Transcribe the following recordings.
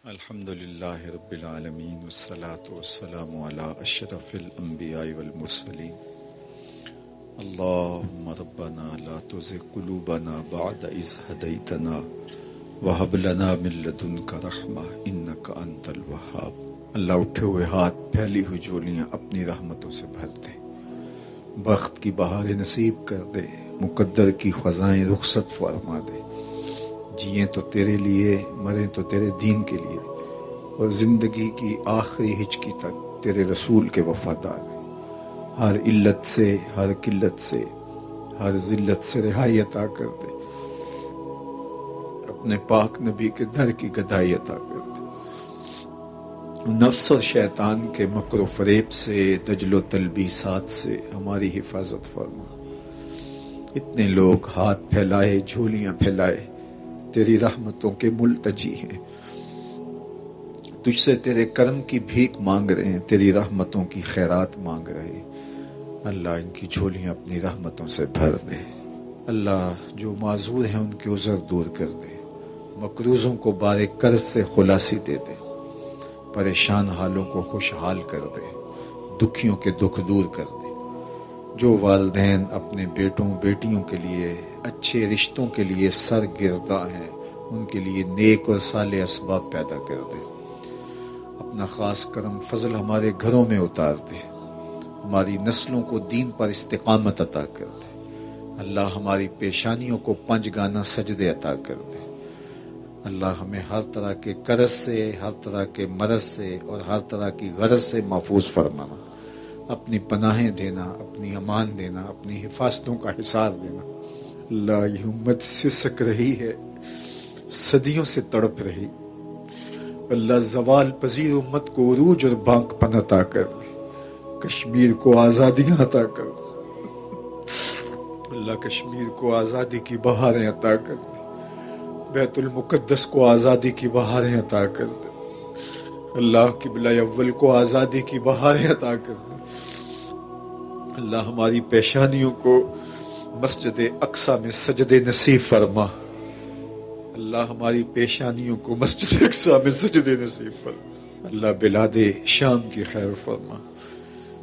الحمد للہ رب العالمین والصلاة والسلام علی اشرف الانبیاء والمرسلین اللہم ربنا لا تزغ قلوبنا بعد اذ ہدیتنا وہب لنا من لدنک رحمہ انک انت الوہاب۔ اللہ اٹھے ہوئے ہاتھ پھیلی ہوئی جھولیاں اپنی رحمتوں سے بھر دے، بخت کی بہاریں نصیب کر دے، مقدر کی خزائیں رخصت فرما دے۔ جئیں تو تیرے لیے، مریں تو تیرے دین کے لیے، اور زندگی کی آخری ہچکی تک تیرے رسول کے وفادار ہیں۔ ہر علت سے، ہر قلت سے، ہر ذلت سے رہائی عطا کر دے، اپنے پاک نبی کے در کی گدائی عطا کر دے۔ نفس اور شیطان کے مکر و فریب سے، دجل و تلبیسات سے ہماری حفاظت فرما۔ اتنے لوگ ہاتھ پھیلائے، جھولیاں پھیلائے تیری رحمتوں کے ملتجی ہیں، تجھ سے تیرے کرم کی بھیک مانگ رہے ہیں، تیری رحمتوں کی خیرات مانگ رہے ہیں۔ اللہ ان کی جھولیاں اپنی رحمتوں سے بھر دے۔ اللہ جو معذور ہیں ان کے عذر دور کر دے، مقروضوں کو بار قرض سے خلاصی دے دے، پریشان حالوں کو خوشحال کر دے، دکھیوں کے دکھ دور کر دے۔ جو والدین اپنے بیٹوں بیٹیوں کے لیے، اچھے رشتوں کے لیے سرگرداں ہیں، ان کے لیے نیک اور صالح اسباب پیدا کر دے۔ اپنا خاص کرم فضل ہمارے گھروں میں اتار دے، ہماری نسلوں کو دین پر استقامت عطا کر دے۔ اللہ ہماری پیشانیوں کو 5 گانا سجدے عطا کر دے۔ اللہ ہمیں ہر طرح کے قرض سے، ہر طرح کے مرض سے اور ہر طرح کی غرض سے محفوظ فرمانا، اپنی پناہیں دینا، اپنی امان دینا، اپنی حفاظتوں کا حصار دینا۔ اللہ یہ امت سسک رہی ہے، صدیوں سے تڑپ رہی، اللہ زوال پذیر امت کو عروج اور بانک پن عطا کر دے، کشمیر کو آزادیاں عطا کر دے۔ اللہ کشمیر کو آزادی کی بہاریں عطا کر دے، بیت المقدس کو آزادی کی بہاریں عطا کر دے، اللہ قبلہ اول کو آزادی کی بہاریں عطا کر دے۔ اللہ ہماری پیشانیوں کو مسجد اقصی میں سجدے نصیب فرما۔ اللہ ہماری پیشانیوں کو مسجد اقصی میں سجدے نصیب فرما۔ اللہ بلاد شام کی خیر فرما،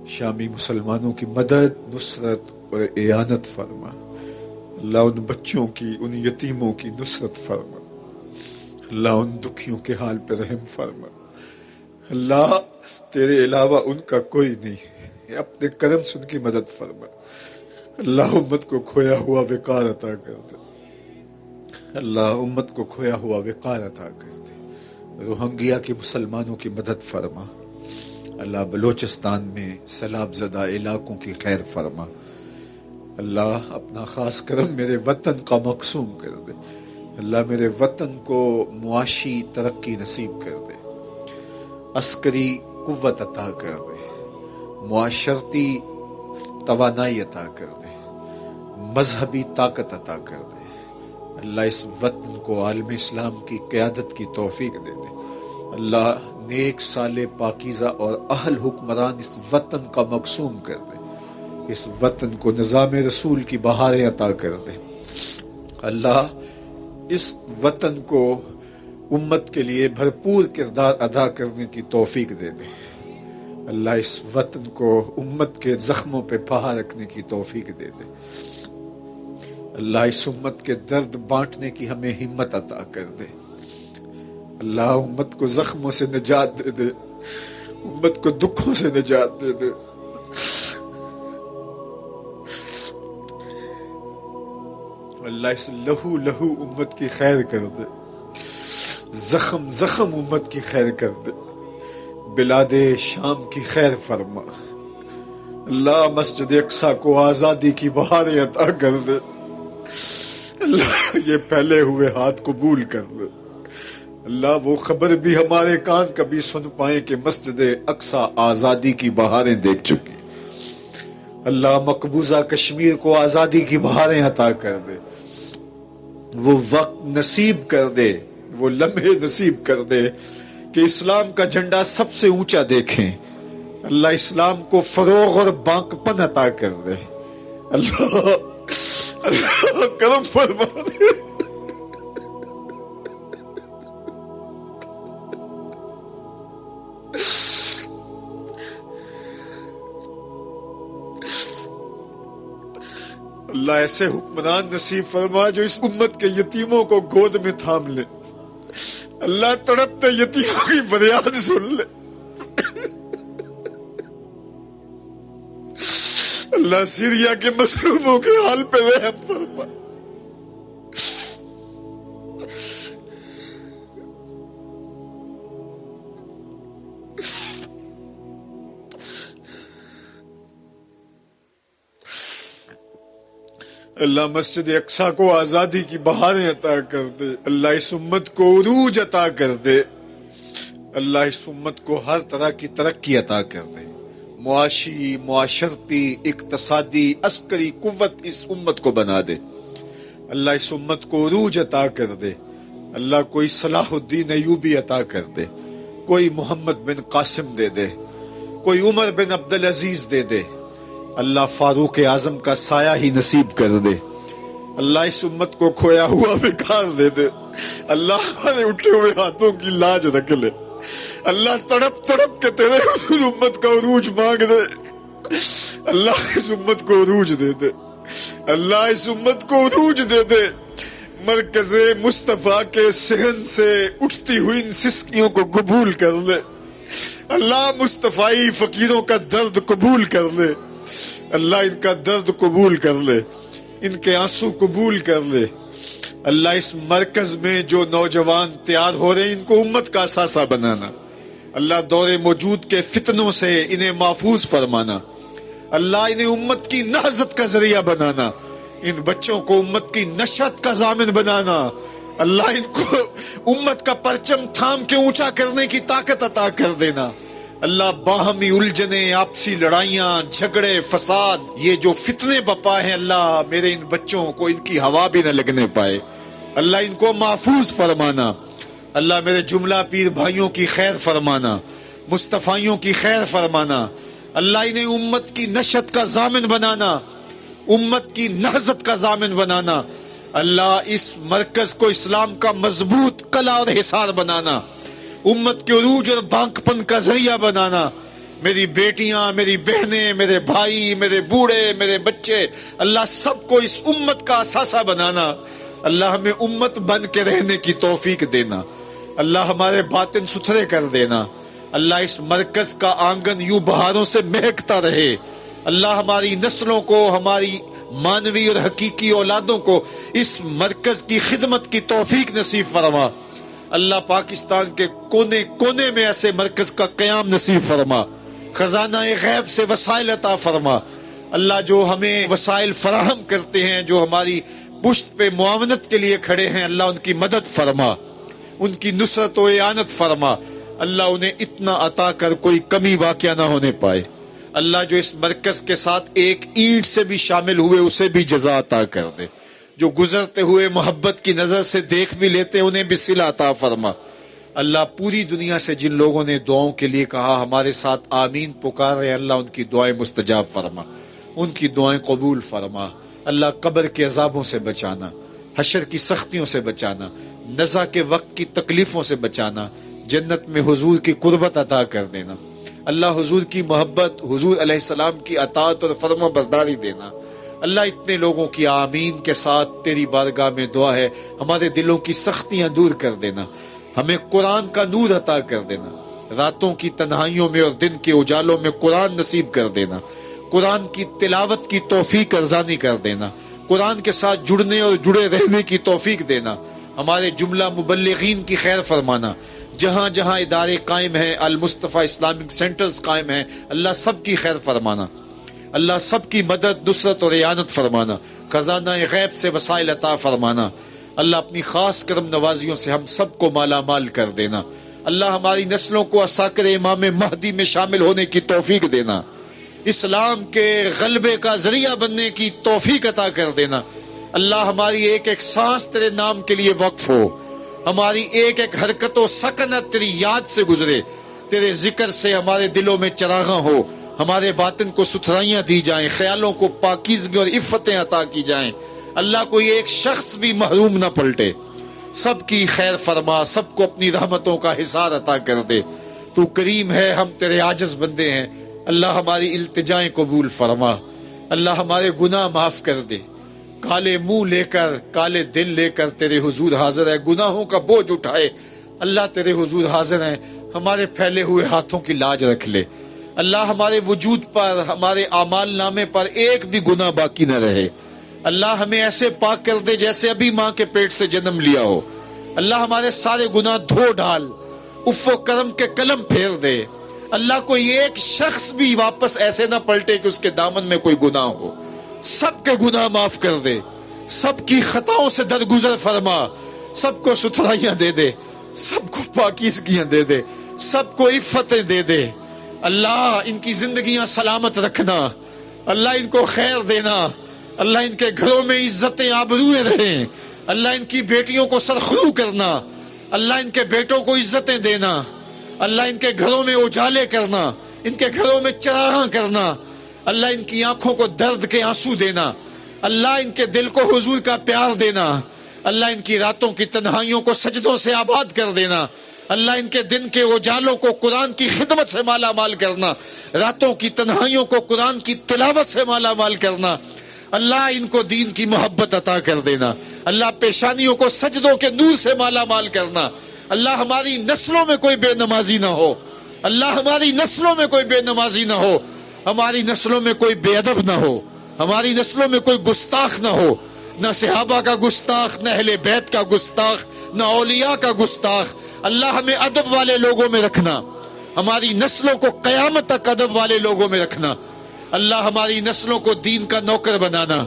شامی مسلمانوں کی مدد، نصرت اور اعانت فرما۔ اللہ ان بچوں کی، ان یتیموں کی نصرت فرما۔ اللہ ان دکھیوں کے حال پہ رحم فرما۔ اللہ تیرے علاوہ ان کا کوئی نہیں، اپنے کرم سے ان کی مدد فرما۔ اللہ امت کو کھویا ہوا وقار عطا کر دے، اللہ امت کو کھویا ہوا وقار عطا کر دے۔ روہنگیا کے مسلمانوں کی مدد فرما۔ اللہ بلوچستان میں سیلاب زدہ علاقوں کی خیر فرما۔ اللہ اپنا خاص کرم میرے وطن کا مقسوم کر دے۔ اللہ میرے وطن کو معاشی ترقی نصیب کر دے، عسکری قوت عطا کر دے، معاشرتی توانائی عطا کر دے، مذہبی طاقت عطا کر دے۔ اللہ اس وطن کو عالم اسلام کی قیادت کی توفیق دے دے۔ اللہ نیک صالح پاکیزہ اور اہل حکمران اس وطن کا مقسوم کر دے، اس وطن کو نظام رسول کی بہاریں عطا کر دے۔ اللہ اس وطن کو امت کے لیے بھرپور کردار ادا کرنے کی توفیق دے دے۔ اللہ اس وطن کو امت کے زخموں پہ پہا رکھنے کی توفیق دے دے۔ اللہ اس امت کے درد بانٹنے کی ہمیں ہمت عطا کر دے۔ اللہ امت کو زخموں سے نجات دے دے، امت کو دکھوں سے نجات دے دے۔ اللہ اس لہو لہو امت کی خیر کر دے، زخم زخم امت کی خیر کر دے۔ بلاد شام کی خیر فرما۔ اللہ مسجد اقصی کو آزادی کی بہاریں عطا کر دے۔ اللہ یہ پھیلے ہوئے ہاتھ قبول کر لے۔ اللہ وہ خبر بھی ہمارے کان کبھی سن پائیں کہ مسجد اقصی آزادی کی بہاریں دیکھ چکی۔ اللہ مقبوضہ کشمیر کو آزادی کی بہاریں عطا کر دے، وہ وقت نصیب کر دے، وہ لمحے نصیب کر دے کہ اسلام کا جھنڈا سب سے اونچا دیکھیں۔ اللہ اسلام کو فروغ اور بانک پن عطا کر دے۔ اللہ اللہ کرم فرما دے۔ اللہ ایسے حکمران نصیب فرما جو اس امت کے یتیموں کو گود میں تھام لے. اللہ تڑپتے یتیموں کی فریاد سن لے. اللہ سیریا کے مظلوموں کے حال پہ رحم فرما. اللہ مسجد اقصی کو آزادی کی بہاریں عطا کر دے. اللہ اس امت کو عروج عطا کر دے. اللہ اس امت کو ہر طرح کی ترقی عطا کر دے. معاشی، معاشرتی، اقتصادی، عسکری قوت اس امت کو بنا دے. اللہ اس امت کو عروج عطا کر دے. اللہ کوئی صلاح الدین ایوبی عطا کر دے، کوئی محمد بن قاسم دے دے، کوئی عمر بن عبدالعزیز دے دے. اللہ فاروق اعظم کا سایہ ہی نصیب کر دے. اللہ اس امت کو کھویا ہوا وقار دے دے. اللہ ہمارے اٹھے ہوئے ہاتھوں کی لاج رکھ لے. اللہ تڑپ تڑپ کے تیرے امت کا عروج مانگ دے. اللہ اس امت کو عروج دے دے. اللہ اس امت کو عروج دے دے. مرکز مصطفیٰ کے صحن سے اٹھتی ہوئی ان سسکیوں کو قبول کر لے. اللہ مصطفی فقیروں کا درد قبول کر لے. اللہ ان کا درد قبول کر لے، ان کے آنسو قبول کر لے. اللہ اس مرکز میں جو نوجوان تیار ہو رہے ہیں ان کو امت کا اثاثہ بنانا. اللہ دور موجود کے فتنوں سے انہیں محفوظ فرمانا. اللہ انہیں امت کی نہضت کا ذریعہ بنانا. ان بچوں کو امت کی نشت کا ضامن بنانا. اللہ ان کو امت کا پرچم تھام کے اونچا کرنے کی طاقت عطا کر دینا. اللہ باہمی الجھنے، آپسی لڑائیاں، جھگڑے، فساد، یہ جو فتنے بپا ہیں، اللہ میرے ان بچوں کو ان کی ہوا بھی نہ لگنے پائے. اللہ ان کو محفوظ فرمانا. اللہ میرے جملہ پیر بھائیوں کی خیر فرمانا، مصطفیوں کی خیر فرمانا. اللہ انہیں امت کی نشت کا ضامن بنانا، امت کی نہضت کا ضامن بنانا. اللہ اس مرکز کو اسلام کا مضبوط قلعہ اور حصار بنانا، امت کے عروج اور بانک پن کا ذریعہ بنانا. میری بیٹیاں، میری بہنیں، میرے بھائی، میرے بوڑھے، میرے بچے، اللہ سب کو اس امت کا اثاثہ بنانا. اللہ ہمیں امت بن کے رہنے کی توفیق دینا. اللہ ہمارے باطن ستھرے کر دینا. اللہ اس مرکز کا آنگن یوں بہاروں سے مہکتا رہے. اللہ ہماری نسلوں کو، ہماری مانوی اور حقیقی اولادوں کو اس مرکز کی خدمت کی توفیق نصیب فرما. اللہ پاکستان کے کونے کونے میں ایسے مرکز کا قیام نصیب فرما. خزانہ غیب سے وسائل عطا فرما. اللہ جو ہمیں وسائل فراہم کرتے ہیں، جو ہماری پشت پہ معاونت کے لیے کھڑے ہیں، اللہ ان کی مدد فرما، ان کی نصرت و اعانت فرما. اللہ انہیں اتنا عطا کر کوئی کمی واقع نہ ہونے پائے. اللہ جو اس مرکز کے ساتھ ایک اینٹ سے بھی شامل ہوئے اسے بھی جزا عطا کر دے. جو گزرتے ہوئے محبت کی نظر سے دیکھ بھی لیتے انہیں بھی صلہ عطا فرما. اللہ پوری دنیا سے جن لوگوں نے دعاؤں کے لیے کہا ہمارے ساتھ آمین پکار رہے، اللہ ان کی دعائیں مستجاب فرما، ان کی دعائیں قبول فرما. اللہ قبر کے عذابوں سے بچانا، حشر کی سختیوں سے بچانا، نزا کے وقت کی تکلیفوں سے بچانا، جنت میں حضور کی قربت عطا کر دینا. اللہ حضور کی محبت، حضور علیہ السلام کی اطاعت اور فرما برداری دینا. اللہ اتنے لوگوں کی آمین کے ساتھ تیری بارگاہ میں دعا ہے، ہمارے دلوں کی سختیاں دور کر دینا، ہمیں قرآن کا نور عطا کر دینا، راتوں کی تنہائیوں میں اور دن کے اجالوں میں قرآن نصیب کر دینا، قرآن کی تلاوت کی توفیق ارزانی کر دینا، قرآن کے ساتھ جڑنے اور جڑے رہنے کی توفیق دینا. ہمارے جملہ مبلغین کی خیر فرمانا. جہاں جہاں ادارے قائم ہیں، المصطفیٰ اسلامک سینٹرز قائم ہیں، اللہ سب کی خیر فرمانا. اللہ سب کی مدد، نصرت اور اعانت فرمانا. خزانہ غیب سے وسائل عطا فرمانا. اللہ اپنی خاص کرم نوازیوں سے ہم سب کو مالا مال کر دینا. اللہ ہماری نسلوں کو عساکر امام مہدی میں شامل ہونے کی توفیق دینا. اسلام کے غلبے کا ذریعہ بننے کی توفیق عطا کر دینا. اللہ ہماری ایک ایک سانس تیرے نام کے لیے وقف ہو، ہماری ایک ایک حرکت و سکنت تیری یاد سے گزرے، تیرے ذکر سے ہمارے دلوں میں چراغاں ہو، ہمارے باطن کو ستھرائیاں دی جائیں، خیالوں کو پاکیزگی اور عفتیں عطا کی جائیں. اللہ کوئی ایک شخص بھی محروم نہ پلٹے. سب کی خیر فرما، سب کو اپنی رحمتوں کا حصار عطا کر دے. تو کریم ہے، ہم تیرے عاجز بندے ہیں. اللہ ہماری التجائیں قبول فرما. اللہ ہمارے گناہ معاف کر دے. کالے منہ لے کر کالے دل لے کر تیرے حضور حاضر ہے، گناہوں کا بوجھ اٹھائے اللہ تیرے حضور حاضر ہیں، ہمارے پھیلے ہوئے ہاتھوں کی لاج رکھ لے اللہ، ہمارے وجود پر ہمارے اعمال نامے پر ایک بھی گناہ باقی نہ رہے اللہ، ہمیں ایسے پاک کر دے جیسے ابھی ماں کے پیٹ سے جنم لیا ہو اللہ، ہمارے سارے گناہ دھو ڈال، عفو و کرم کے قلم پھیر دے اللہ، کوئی ایک شخص بھی واپس ایسے نہ پلٹے کہ اس کے دامن میں کوئی گناہ ہو، سب کے گناہ معاف کر دے، سب کی خطاؤں سے درگزر فرما، سب کو ستھرائیاں دے دے، سب کو پاکیزگیاں دے دے، سب کو عفتیں دے دے اللہ، ان کی زندگیاں سلامت رکھنا اللہ، ان کو خیر دینا اللہ، ان کے گھروں میں عزتیں آبروئیں رہیں اللہ، ان کی بیٹیوں کو سرخرو کرنا اللہ، ان کے بیٹوں کو عزتیں دینا اللہ، ان کے گھروں میں اجالے کرنا، ان کے گھروں میں چراغاں کرنا اللہ، ان کی آنکھوں کو درد کے آنسو دینا اللہ، ان کے دل کو حضور کا پیار دینا اللہ، ان کی راتوں کی تنہائیوں کو سجدوں سے آباد کر دینا اللہ، ان کے دن کے اجالوں کو قرآن کی خدمت سے مالا مال کرنا، راتوں کی تنہائیوں کو قرآن کی تلاوت سے مالا مال کرنا اللہ، ان کو دین کی محبت عطا کر دینا اللہ، پیشانیوں کو سجدوں کے نور سے مالا مال کرنا اللہ، ہماری نسلوں میں کوئی بے نمازی نہ ہو اللہ، ہماری نسلوں میں کوئی بے نمازی نہ ہو، ہماری نسلوں میں کوئی بے ادب نہ ہو، ہماری نسلوں میں کوئی گستاخ نہ ہو، نہ صحابہ کا گستاخ، نہ اہل بیت کا گستاخ، نہ اولیاء کا گستاخ اللہ، ہمیں ادب والے لوگوں میں رکھنا، ہماری نسلوں کو قیامت تک ادب والے لوگوں میں رکھنا اللہ، ہماری نسلوں کو دین کا نوکر بنانا،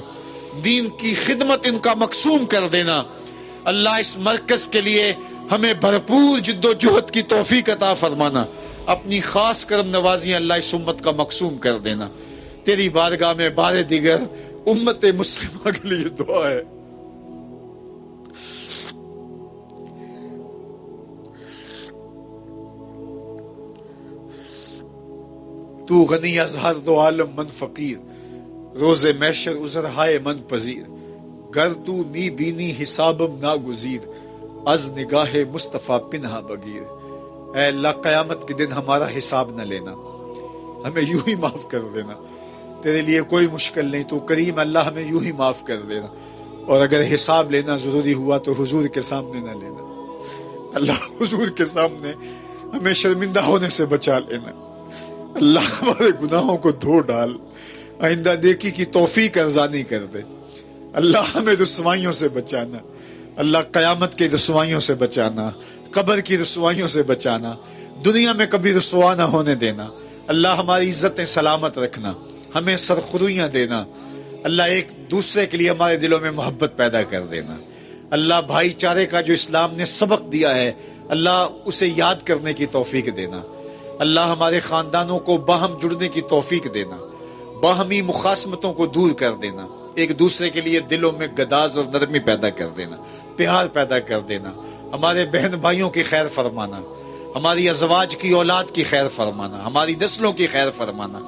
دین کی خدمت ان کا مقصوم کر دینا اللہ، اس مرکز کے لیے ہمیں بھرپور جد و جہد کی توفیق عطا فرمانا، اپنی خاص کرم نوازی اللہ اس امت کا مقصوم کر دینا، تیری بارگاہ میں بار دیگر امت مسلمہ کے لیے دعا ہے۔ تو غنی از ہر دو عالم من فقیر، روز محشر عذر ہائے من پذیر، گر تو می بینی حسابم ناگزیر، از نگاہ مصطفیٰ پنہا بگیر۔ اے اللہ قیامت کے دن ہمارا حساب نہ لینا، ہمیں یوں ہی معاف کر دینا، تیرے لیے کوئی مشکل نہیں، تو کریم اللہ، ہمیں یوں ہی معاف کر دینا، اور اگر حساب لینا ضروری ہوا تو حضور کے سامنے نہ لینا اللہ، حضور کے سامنے ہمیں شرمندہ ہونے سے بچا لینا اللہ، ہمارے گناہوں کو دھو ڈال، آئندہ نیکی کی توفیق ارزانی کر دے اللہ، ہمیں رسوائیوں سے بچانا اللہ، قیامت کی رسوائیوں سے بچانا، قبر کی رسوائیوں سے بچانا، دنیا میں کبھی رسوا نہ ہونے دینا اللہ، ہماری عزتیں سلامت رکھنا، ہمیں سرخرویاں دینا اللہ، ایک دوسرے کے لیے ہمارے دلوں میں محبت پیدا کر دینا اللہ، بھائی چارے کا جو اسلام نے سبق دیا ہے اللہ، اسے یاد کرنے کی توفیق دینا اللہ، ہمارے خاندانوں کو باہم جڑنے کی توفیق دینا، باہمی مخاصمتوں کو دور کر دینا، ایک دوسرے کے لیے دلوں میں گداز اور نرمی پیدا کر دینا، پیار پیدا کر دینا، ہمارے بہن بھائیوں کی خیر فرمانا، ہماری ازواج کی اولاد کی خیر فرمانا، ہماری نسلوں کی خیر فرمانا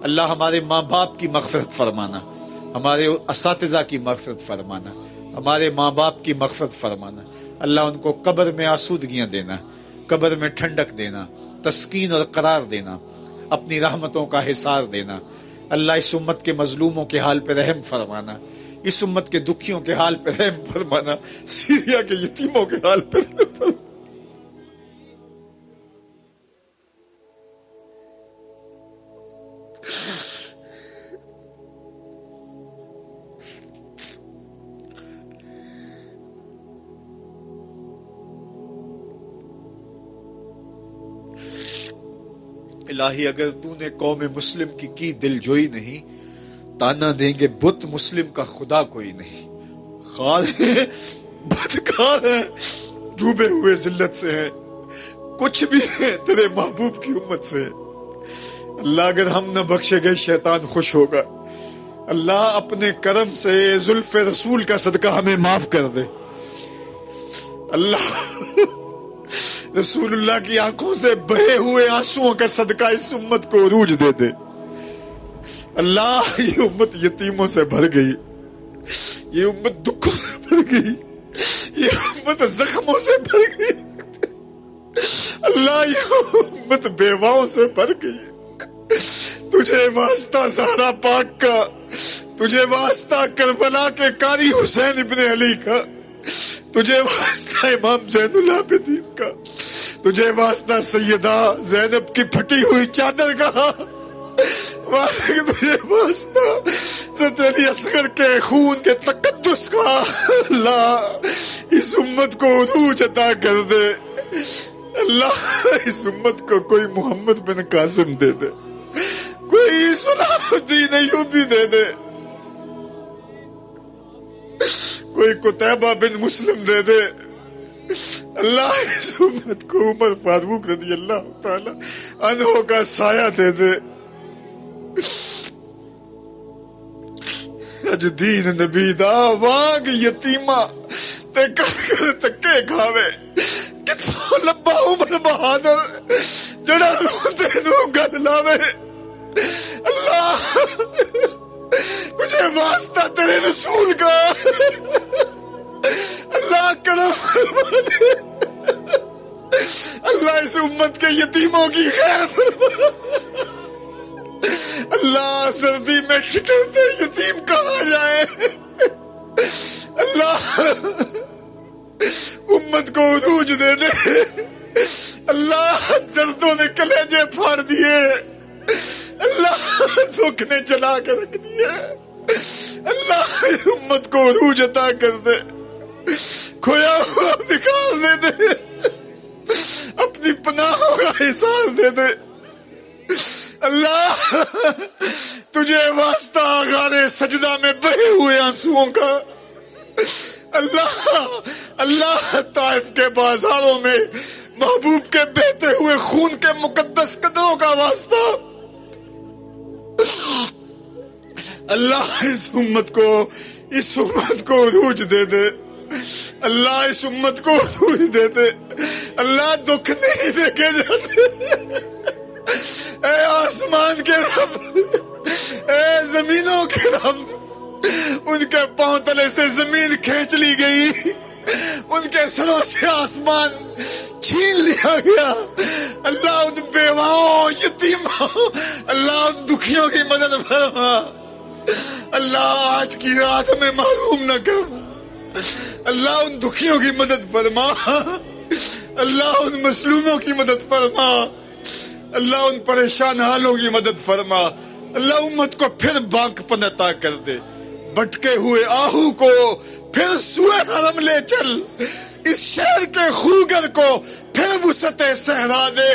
اللہ، ہمارے ماں باپ کی مغفرت فرمانا، ہمارے اساتذہ کی مغفرت فرمانا، ہمارے ماں باپ کی مغفرت فرمانا اللہ، ان کو قبر میں آسودگیاں دینا، قبر میں ٹھنڈک دینا، تسکین اور قرار دینا، اپنی رحمتوں کا حصار دینا اللہ، اس امت کے مظلوموں کے حال پہ رحم فرمانا، اس امت کے دکھیوں کے حال پہ رحم فرمانا، سیریا کے یتیموں کے حال پہ رحم فرمانا۔ الہی اگر تو نے قوم مسلم کی دل جوئی نہیں، تانا دیں گے بت مسلم کا خدا کوئی نہیں، خار ہے بدکار ہے ڈوبے ہوئے ذلت سے ہے، کچھ بھی ہے تیرے محبوب کی امت سے اللہ، اگر ہم نہ بخشے گئے شیطان خوش ہوگا اللہ، اپنے کرم سے زلف رسول کا صدقہ ہمیں معاف کر دے اللہ، رسول اللہ کی آنکھوں سے بہے ہوئے آنسوؤں کا صدقہ اس امت کو عروج دے دے اللہ، یہ امت یتیموں سے بھر گئی، یہ امت دکھوں سے بھر گئی، یہ امت زخموں سے بھر گئی اللہ، یہ امت بیواؤں سے بھر گئی، تجھے واسطہ زہرا پاک کا تجھے واسطہ کربلا کے قاری حسین ابن علی کا، تجھے واسطہ امام زین العابدین کا، تجھے واسطہ سیدہ زینب کی پھٹی ہوئی چادر کا، تجھے واسطہ حضرت علی اصغر کے خون کے تقدس کا، اللہ اس امت کو عروج عطا کر دے، اللہ اس امت کو کوئی محمد بن قاسم دے دے، کوئی صلاح الدین ایوبی دے دے، کوئی قتیبہ بن مسلم دے دے، اللہ اس امت کو عمر فاروق رضی اللہ تعالی عنہ کا سایہ دے دے۔ اج دین نبی دا وانگ یتیمہ تے کر کر تکے کھاوے، کتوں لبا عمر بہادر جڑا روندے نو گل لاوے، اللہ تجھے واسطہ تیرے رسول کا، اللہ کرم فرما دے، اللہ اس امت کے یتیموں کی خیر فرما، اللہ سردی میں ٹھٹرتے یتیم کہاں جائے، اللہ امت کو عروج دے دے، اللہ دردوں نے کلیجے پھاڑ دیے، اللہ دکھ نے جلا کے رکھ دیے، اللہ امت کو عروج عطا کر دے، کھویا ہوا نکال دے دے، اپنی پناہوں کا احساس دے دے، اللہ تجھے واسطہ غارِ سجدہ میں بہے ہوئے آنسوؤں کا، اللہ اللہ طائف کے بازاروں میں محبوب کے بہتے ہوئے خون کے مقدس قدموں کا واسطہ، اللہ اس امت کو عروج دے دے، اللہ اس امت کو عروج دے دے، اللہ دکھ نہیں دیکھے جاتے، اے آسمان کے رب، اے زمینوں کے رب، ان کے پاؤں تلے سے زمین کھینچ لی گئی، ان کے سروں سے آسمان چھین لیا گیا، اللہ ان بیواؤں یتیموں، اللہ ان دکھیوں کی مدد فرما، اللہ آج کی رات میں محروم نہ کر، اللہ ان دکھیوں کی مدد فرما، اللہ ان مظلوموں کی مدد فرما، اللہ ان پریشان حالوں کی مدد فرما، اللہ امت کو پھر بانک پن عطا کر دے، بھٹکے ہوئے آہو کو پھر سوئے حرم لے چل، اس شہر کے خوگر کو پھر وسعت صحرا دے،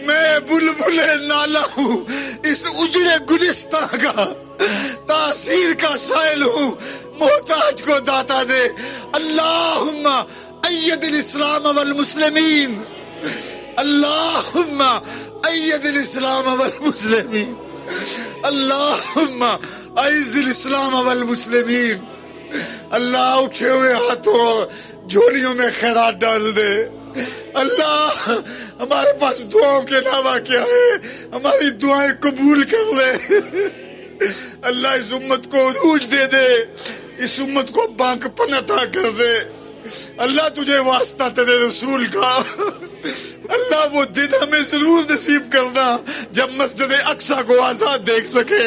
میں بلبل نالا ہوں اس اجڑے گلستان کا، تاثیر کا سائل ہوں، محتاج کو داتا دے، اللہم اید الاسلام والمسلمین، اللہم اید الاسلام والمسلمین، اللہم اعز الاسلام والمسلمین، اللہ اٹھے ہوئے ہاتھوں جھولیوں میں خیرات ڈال دے، اللہ ہمارے پاس دعاؤں کے علاوہ کیا ہے، ہماری دعائیں قبول کر لے، اللہ اس امت کو عروج دے دے، اس امت کو بانک پن عطا کر دے، اللہ تجھے واسطہ تیرے رسول کا، اللہ وہ دن ہمیں ضرور نصیب کرنا جب مسجد اقصیٰ کو آزاد دیکھ سکے،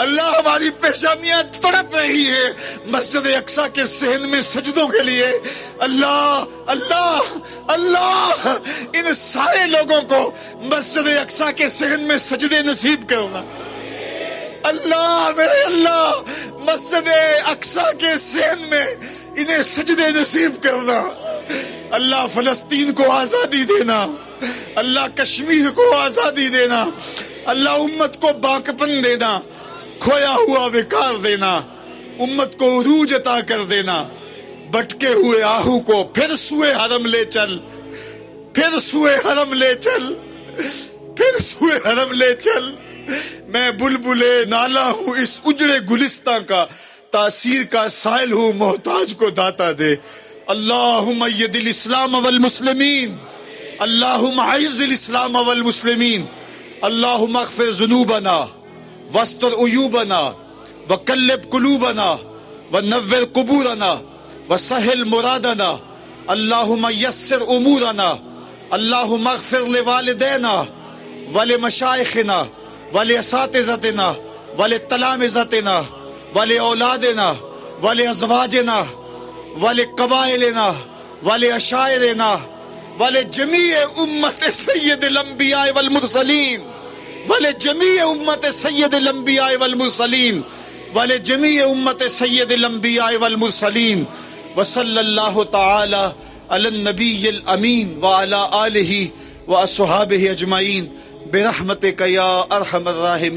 اللہ ہماری پیشانیاں تڑپ رہی ہے مسجد اقصیٰ کے صحن میں سجدوں کے لیے، اللہ اللہ اللہ ان سارے لوگوں کو مسجد اقصیٰ کے صحن میں سجدے نصیب کرنا، اللہ میرے اللہ مسجد اقصیٰ کے صحن میں انہیں سجدے نصیب کرنا، اللہ فلسطین کو آزادی دینا، اللہ کشمیر کو آزادی دینا، اللہ امت کو باقپن دینا، کھویا ہوا وقار دینا، امت کو عروج عطا کر دینا، بھٹکے ہوئے آہو کو پھر سوئے حرم لے چل، پھر سوئے حرم لے چل، پھر سوئے حرم لے چل، میں بلبل نالا ہوں اس اجڑے گلستان کا، تاثیر کا سائل ہوں، محتاج کو داتا دے، اللہم اید الاسلام والمسلمین، اللہم اعز الاسلام والمسلمین، اللہم اغفر ذنوبنا واستر عیوبنا وقلب قلوبنا ونور قبورنا وسہل مرادنا، اللہم یسر امورنا، اللہم اغفر لوالدینا ولمشائخنا ولاساتذتنا ولتلامذتنا ولأولادنا ولأزواجنا ولقبائلنا ولعشائرنا ولجميع أمة سيد الأنبياء والمرسلين ولجميع أمة سيد الأنبياء والمرسلين ولجميع أمة سيد الأنبياء والمرسلين وصلى الله تعالى على النبي الأمين وعلى آله وأصحابه أجمعين برحمتك يا أرحم الراحمين.